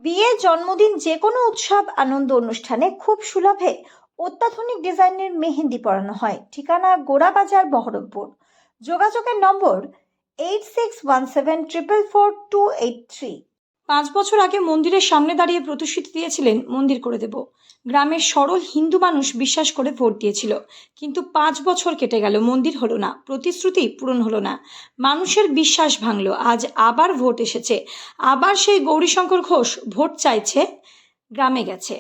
বিয়ে, জন্মদিন, যে কোনো উৎসব আনন্দ অনুষ্ঠানে খুব সুলভে অত্যাধুনিক ডিজাইনের মেহেন্দি পরানো হয়। ঠিকানা গোড়াবাজার, বহরমপুর। যোগাযোগের নম্বর 8617444283। 5 বছর আগে মন্দিরের সামনে দাঁড়িয়ে প্রতিশ্রুতি দিয়েছিলেন মন্দির করে দেব। গ্রামের সরল হিন্দু মানুষ বিশ্বাস করে ভোট দিয়েছিল, কিন্তু 5 বছর কেটে গেল, মন্দির হলো না, প্রতিশ্রুতি পূরণ হলো না, মানুষের বিশ্বাস ভাঙলো। আজ আবার ভোট এসেছে, আবার সেই গৌরীশঙ্কর ঘোষ ভোট চাইছে, গ্রামে গেছে।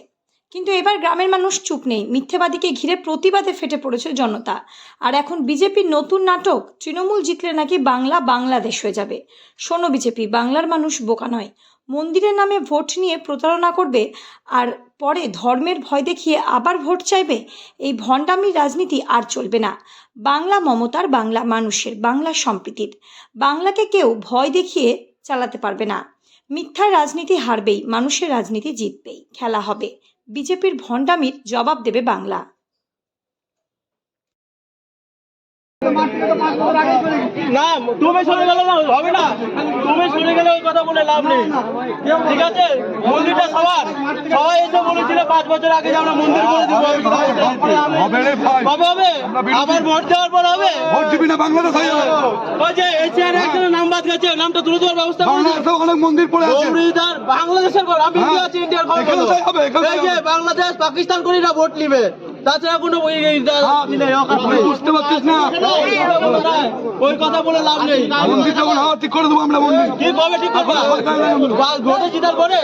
কিন্তু এবার গ্রামের মানুষ চুপ নেই। মিথ্যেবাদীকে ঘিরে প্রতিবাদে ফেটে পড়েছে জনতা। আর এখন বিজেপির নতুন নাটক, তৃণমূল জিতলে নাকি বাংলা বাংলাদেশ হয়ে যাবে। শোনো বিজেপি, বাংলার মানুষ বোকা নয়। মন্দিরের নামে ভোট নিয়ে প্রতারণা করবে আর পরে ধর্মের ভয় দেখিয়ে আবার ভোট চাইবে। এই ভণ্ডামির রাজনীতি আর চলবে না। বাংলা মমতার, বাংলা মানুষের, বাংলা সম্প্রীতির। বাংলাকে কেউ ভয় দেখিয়ে চালাতে পারবে না। মিথ্যার রাজনীতি হারবেই, মানুষের রাজনীতি জিতবেই। খেলা হবে। বিজেপির ভণ্ডামির জবাব দেবে বাংলা। না, তুমি সরে গেলে না হবে না, তুমি সরে গেলে ওই কথা বলে লাভ নেই। ঠিক আছে, মন্দিরটা সবার, সবাই এসে বলেছিল 5 বছর আগে যে আমরা মন্দির করে দিব। কবে হবে? আবার ভোট দেওয়ার পর হবে। ভোট দিবি না, বাংলাদেশ হয়ে যাবে। ওই যে এশিয়ার একজনের নাম বাদ গেছে, নামটা তুলে দেওয়ার ব্যবস্থা করে দিন। বাংলাদেশে অনেক মন্দির পড়ে আছে। গৌরীদার বাংলাদেশের ঘর, আমি ইন্ডিয়া আছি, ইন্ডিয়ার ঘর এখানে বলো। তাই হবে, এখানে তাই এই যে হবে। বাংলাদেশ পাকিস্তান করিরা ভোট নিবে, তাছাড়া কোনো তুই বুঝতে পারছিস না, ওই কথা বলে লাভ নেই। মন্দির যখন হওয়া ঠিক করে দেবো আমরা মন্দির। কি কবে ঠিক করবা? ভোটে জিতার পরে